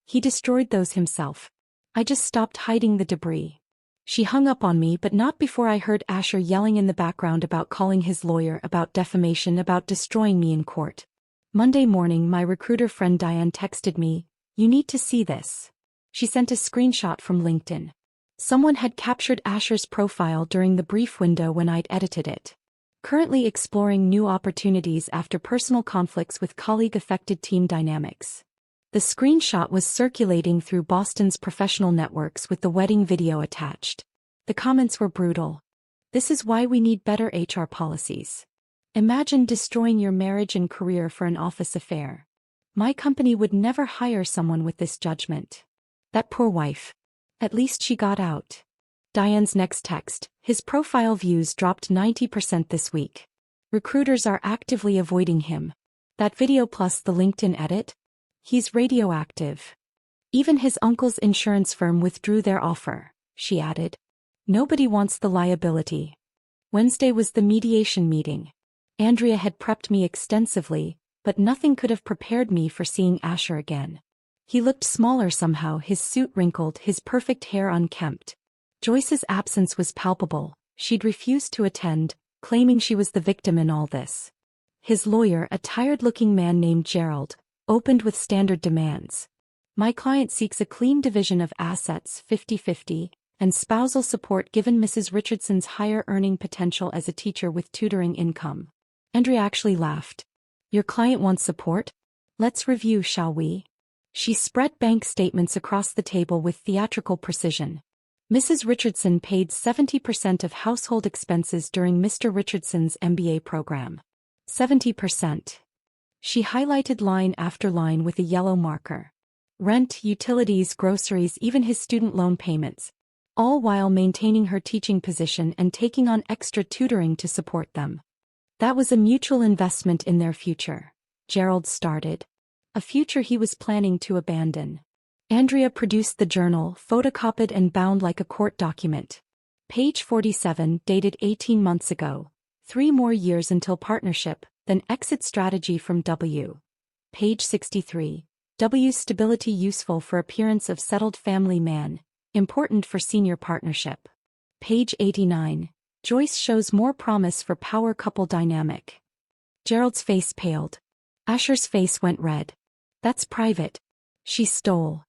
Speaker 1: He destroyed those himself. I just stopped hiding the debris. She hung up on me, but not before I heard Asher yelling in the background about calling his lawyer, about defamation, about destroying me in court. Monday morning, my recruiter friend Diane texted me, "You need to see this." She sent a screenshot from LinkedIn. Someone had captured Asher's profile during the brief window when I'd edited it. Currently exploring new opportunities after personal conflicts with colleague affected team dynamics. The screenshot was circulating through Boston's professional networks with the wedding video attached. The comments were brutal. "This is why we need better HR policies. Imagine destroying your marriage and career for an office affair. My company would never hire someone with this judgment. That poor wife. At least she got out." Diane's next text, "His profile views dropped 90% this week. Recruiters are actively avoiding him. That video plus the LinkedIn edit? He's radioactive. Even his uncle's insurance firm withdrew their offer," she added. "Nobody wants the liability." Wednesday was the mediation meeting. Andrea had prepped me extensively, but nothing could have prepared me for seeing Asher again. He looked smaller somehow, his suit wrinkled, his perfect hair unkempt. Joyce's absence was palpable. She'd refused to attend, claiming she was the victim in all this. His lawyer, a tired-looking man named Gerald, opened with standard demands. "My client seeks a clean division of assets 50-50, and spousal support given Mrs. Richardson's higher earning potential as a teacher with tutoring income." Andrea actually laughed. "Your client wants support? Let's review, shall we?" She spread bank statements across the table with theatrical precision. Mrs. Richardson paid 70% of household expenses during Mr. Richardson's MBA program. 70%. She highlighted line after line with a yellow marker. Rent, utilities, groceries, even his student loan payments. All while maintaining her teaching position and taking on extra tutoring to support them. That was a mutual investment in their future. Gerald started. A future he was planning to abandon. Andrea produced the journal, photocopied and bound like a court document. Page 47, dated 18 months ago. 3 more years until partnership, then exit strategy from W. Page 63. W's stability useful for appearance of settled family man, important for senior partnership. Page 89. Joyce shows more promise for power couple dynamic. Gerald's face paled. Asher's face went red. "That's private." She stole.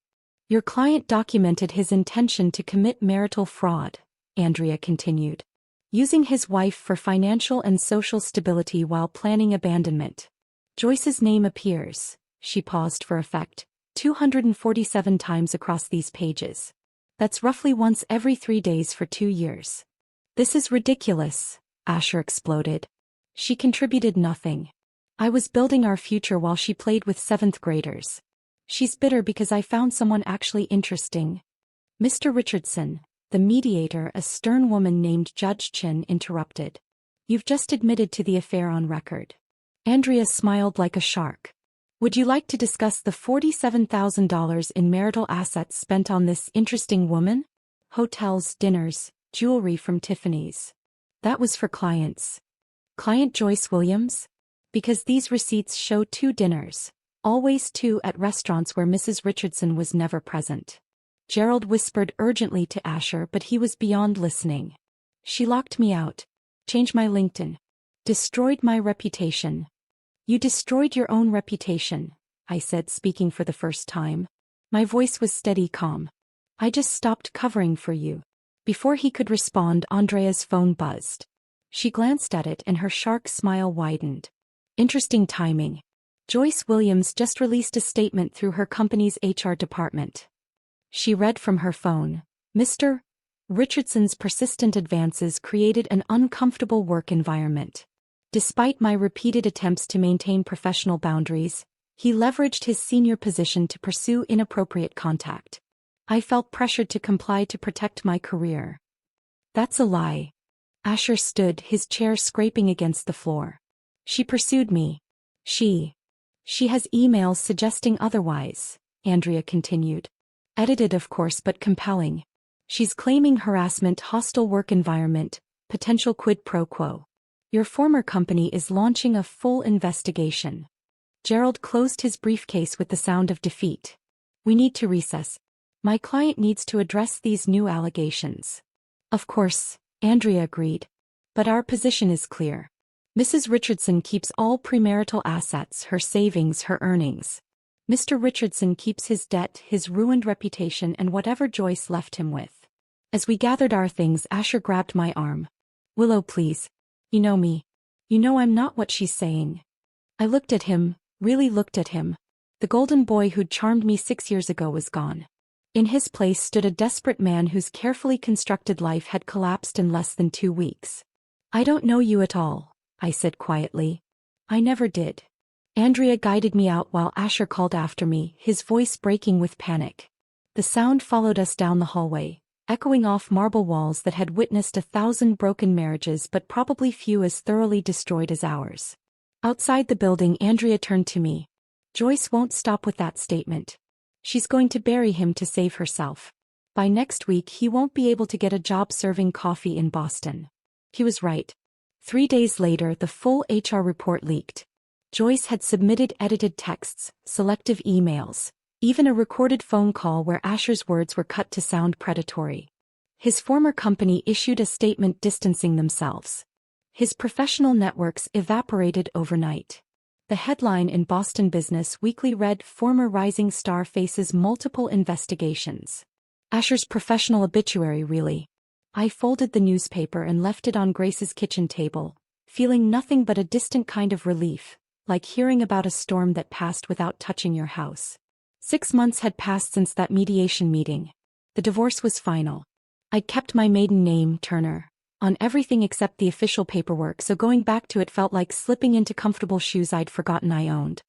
Speaker 1: "Your client documented his intention to commit marital fraud," Andrea continued. "Using his wife for financial and social stability while planning abandonment. Joyce's name appears," she paused for effect, 247 times across these pages. That's roughly once every 3 days for 2 years. "This is ridiculous," Asher exploded. "She contributed nothing. I was building our future while she played with 7th graders. She's bitter because I found someone actually interesting." Mr. Richardson, the mediator, a stern woman named Judge Chin, interrupted. "You've just admitted to the affair on record." Andrea smiled like a shark. "Would you like to discuss the $47,000 in marital assets spent on this interesting woman? Hotels, dinners, jewelry from Tiffany's. That was for clients. Client Joyce Williams? Because these receipts show 2 dinners, always 2 at restaurants where Mrs. Richardson was never present." Gerald whispered urgently to Asher, but he was beyond listening. "She locked me out. Changed my LinkedIn. Destroyed my reputation." "You destroyed your own reputation," I said, speaking for the first time. My voice was steady, calm. "I just stopped covering for you." Before he could respond, Andrea's phone buzzed. She glanced at it and her shark smile widened. Interesting timing. Joyce Williams just released a statement through her company's HR department. She read from her phone, "Mr. Richardson's persistent advances created an uncomfortable work environment. Despite my repeated attempts to maintain professional boundaries, he leveraged his senior position to pursue inappropriate contact. I felt pressured to comply to protect my career." "That's a lie," Asher stood, his chair scraping against the floor. She pursued me. She has emails suggesting otherwise, Andrea continued. Edited of course but compelling. She's claiming harassment, hostile work environment, potential quid pro quo. Your former company is launching a full investigation. Gerald closed his briefcase with the sound of defeat. We need to recess. My client needs to address these new allegations. Of course, Andrea agreed. But our position is clear. Mrs. Richardson keeps all premarital assets, her savings, her earnings. Mr. Richardson keeps his debt, his ruined reputation, and whatever Joyce left him with. As we gathered our things, Asher grabbed my arm. Willow, please. You know me. You know I'm not what she's saying. I looked at him, really looked at him. The golden boy who'd charmed me 6 years ago was gone. In his place stood a desperate man whose carefully constructed life had collapsed in less than 2 weeks. I don't know you at all, I said quietly. I never did. Andrea guided me out while Asher called after me, his voice breaking with panic. The sound followed us down the hallway, echoing off marble walls that had witnessed 1,000 broken marriages but probably few as thoroughly destroyed as ours. Outside the building, Andrea turned to me. Joyce won't stop with that statement. She's going to bury him to save herself. By next week he won't be able to get a job serving coffee in Boston. He was right. 3 days later, the full HR report leaked. Joyce had submitted edited texts, selective emails, even a recorded phone call where Asher's words were cut to sound predatory. His former company issued a statement distancing themselves. His professional networks evaporated overnight. The headline in Boston Business Weekly read, "Former rising star faces multiple investigations." Asher's professional obituary, really. I folded the newspaper and left it on Grace's kitchen table, feeling nothing but a distant kind of relief, like hearing about a storm that passed without touching your house. 6 months had passed since that mediation meeting. The divorce was final. I'd kept my maiden name, Turner, on everything except the official paperwork, so going back to it felt like slipping into comfortable shoes I'd forgotten I owned.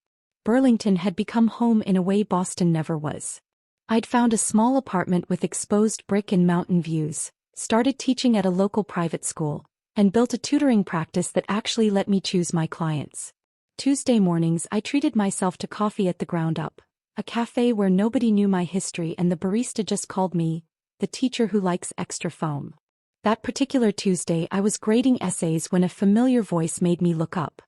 Speaker 1: Burlington had become home in a way Boston never was. I'd found a small apartment with exposed brick and mountain views, started teaching at a local private school, and built a tutoring practice that actually let me choose my clients. Tuesday mornings I treated myself to coffee at the Ground Up, a cafe where nobody knew my history and the barista just called me the teacher who likes extra foam. That particular Tuesday I was grading essays when a familiar voice made me look up.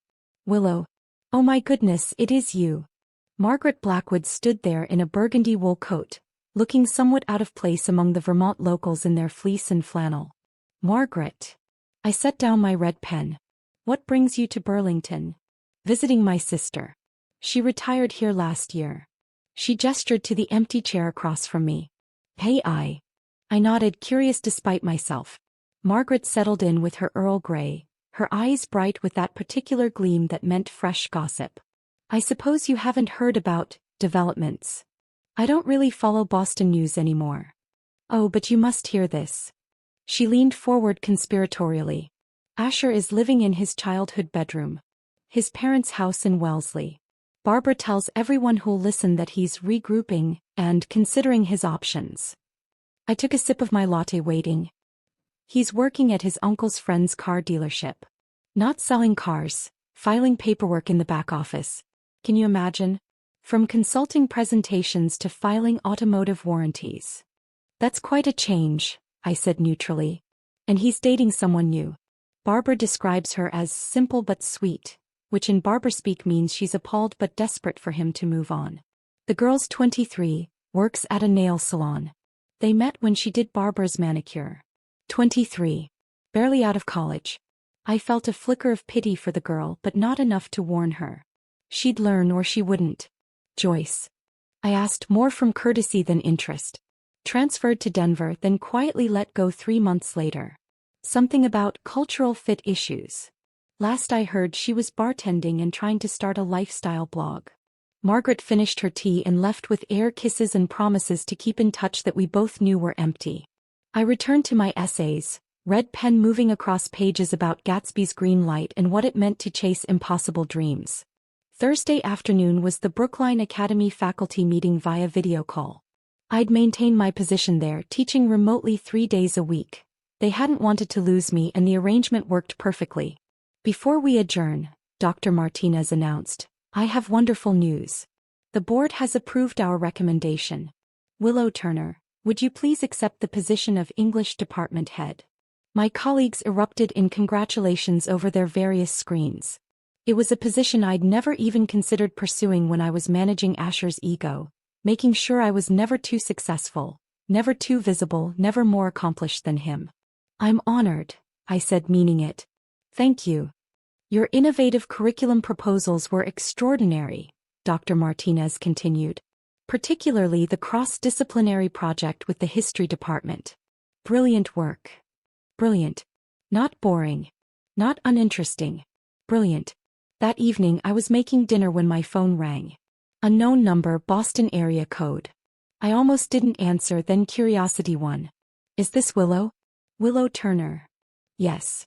Speaker 1: Willow. Oh my goodness, it is you. Margaret Blackwood stood there in a burgundy wool coat, looking somewhat out of place among the Vermont locals in their fleece and flannel. Margaret. I set down my red pen. What brings you to Burlington? Visiting my sister. She retired here last year. She gestured to the empty chair across from me. Hey, I nodded, curious despite myself. Margaret settled in with her Earl Grey, her eyes bright with that particular gleam that meant fresh gossip. I suppose you haven't heard about developments. I don't really follow Boston news anymore. Oh, but you must hear this. She leaned forward conspiratorially. Asher is living in his childhood bedroom. His parents' house in Wellesley. Barbara tells everyone who'll listen that he's regrouping and considering his options. I took a sip of my latte, waiting. He's working at his uncle's friend's car dealership. Not selling cars, filing paperwork in the back office. Can you imagine? From consulting presentations to filing automotive warranties. That's quite a change, I said neutrally. And he's dating someone new. Barbara describes her as simple but sweet, which in Barbara speak means she's appalled but desperate for him to move on. The girl's 23, works at a nail salon. They met when she did Barbara's manicure. 23. Barely out of college. I felt a flicker of pity for the girl, but not enough to warn her. She'd learn or she wouldn't. Joyce. I asked, more from courtesy than interest. Transferred to Denver, then quietly let go 3 months later. Something about cultural fit issues. Last I heard she was bartending and trying to start a lifestyle blog. Margaret finished her tea and left with air kisses and promises to keep in touch that we both knew were empty. I returned to my essays, red pen moving across pages about Gatsby's green light and what it meant to chase impossible dreams. Thursday afternoon was the Brookline Academy faculty meeting via video call. I'd maintain my position there, teaching remotely 3 days a week. They hadn't wanted to lose me and the arrangement worked perfectly. Before we adjourn, Dr. Martinez announced, I have wonderful news. The board has approved our recommendation. Willow Turner, would you please accept the position of English department head? My colleagues erupted in congratulations over their various screens. It was a position I'd never even considered pursuing when I was managing Asher's ego, making sure I was never too successful, never too visible, never more accomplished than him. I'm honored, I said, meaning it. Thank you. Your innovative curriculum proposals were extraordinary, Dr. Martinez continued. Particularly the cross-disciplinary project with the history department. Brilliant work. Brilliant. Not boring. Not uninteresting. Brilliant. That evening I was making dinner when my phone rang. Unknown number, Boston area code. I almost didn't answer, then curiosity won. Is this Willow? Willow Turner. Yes.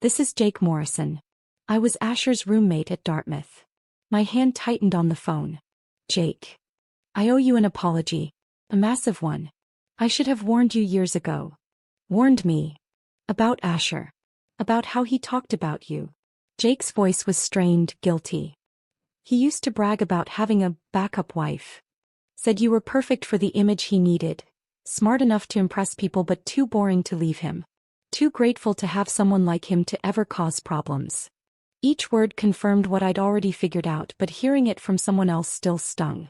Speaker 1: This is Jake Morrison. I was Asher's roommate at Dartmouth. My hand tightened on the phone. Jake. I owe you an apology. A massive one. I should have warned you years ago. Warned me. About Asher. About how he talked about you. Jake's voice was strained, guilty. He used to brag about having a backup wife. Said you were perfect for the image he needed. Smart enough to impress people but too boring to leave him. Too grateful to have someone like him to ever cause problems. Each word confirmed what I'd already figured out, but hearing it from someone else still stung.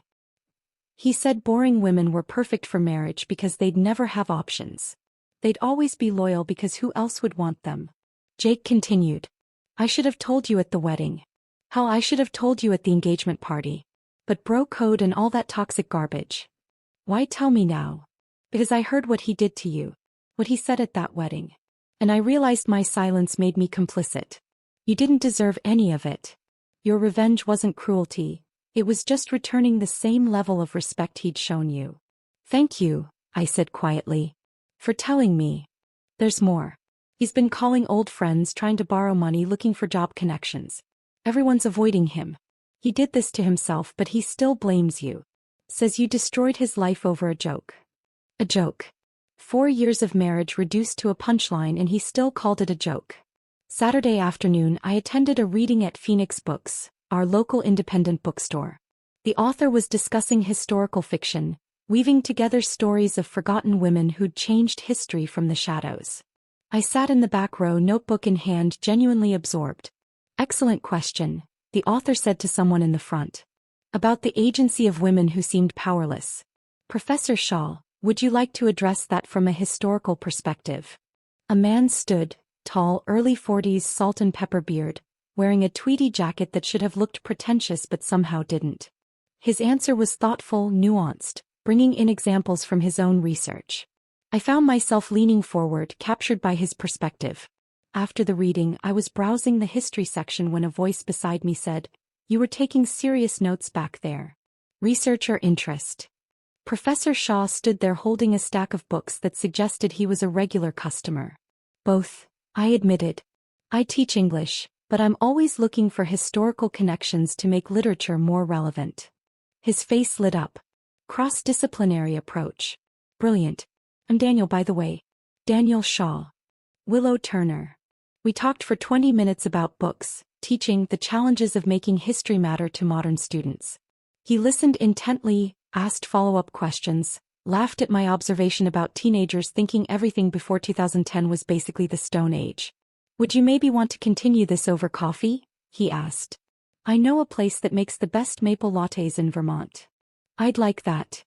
Speaker 1: He said boring women were perfect for marriage because they'd never have options. They'd always be loyal because who else would want them? Jake continued. I should have told you at the wedding. Hell, I should have told you at the engagement party. But bro code and all that toxic garbage. Why tell me now? Because I heard what he did to you. What he said at that wedding. And I realized my silence made me complicit. You didn't deserve any of it. Your revenge wasn't cruelty. It was just returning the same level of respect he'd shown you. Thank you, I said quietly. For telling me. There's more. He's been calling old friends, trying to borrow money, looking for job connections. Everyone's avoiding him. He did this to himself, but he still blames you. Says you destroyed his life over a joke. A joke. 4 years of marriage reduced to a punchline and he still called it a joke. Saturday afternoon I attended a reading at Phoenix Books, our local independent bookstore. The author was discussing historical fiction, weaving together stories of forgotten women who'd changed history from the shadows. I sat in the back row, notebook in hand, genuinely absorbed. Excellent question, the author said to someone in the front. About the agency of women who seemed powerless. Professor Shaw, would you like to address that from a historical perspective? A man stood, tall, early 40s, salt and pepper beard, wearing a tweedy jacket that should have looked pretentious but somehow didn't. His answer was thoughtful, nuanced, bringing in examples from his own research. I found myself leaning forward, captured by his perspective. After the reading, I was browsing the history section when a voice beside me said, "You were taking serious notes back there. Research or interest?" Professor Shaw stood there holding a stack of books that suggested he was a regular customer. Both, I admitted. I teach English, but I'm always looking for historical connections to make literature more relevant. His face lit up. Cross-disciplinary approach. Brilliant. I'm Daniel, by the way. Daniel Shaw. Willow Turner. We talked for 20 minutes about books, teaching, the challenges of making history matter to modern students. He listened intently, asked follow-up questions, laughed at my observation about teenagers thinking everything before 2010 was basically the Stone Age. Would you maybe want to continue this over coffee? He asked. I know a place that makes the best maple lattes in Vermont. I'd like that.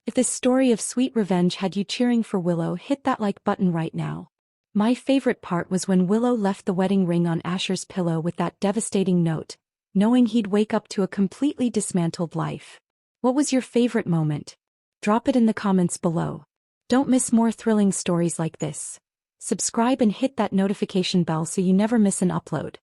Speaker 1: If this story of sweet revenge had you cheering for Willow, hit that like button right now. My favorite part was when Willow left the wedding ring on Asher's pillow with that devastating note, knowing he'd wake up to a completely dismantled life. What was your favorite moment? Drop it in the comments below. Don't miss more thrilling stories like this. Subscribe and hit that notification bell so you never miss an upload.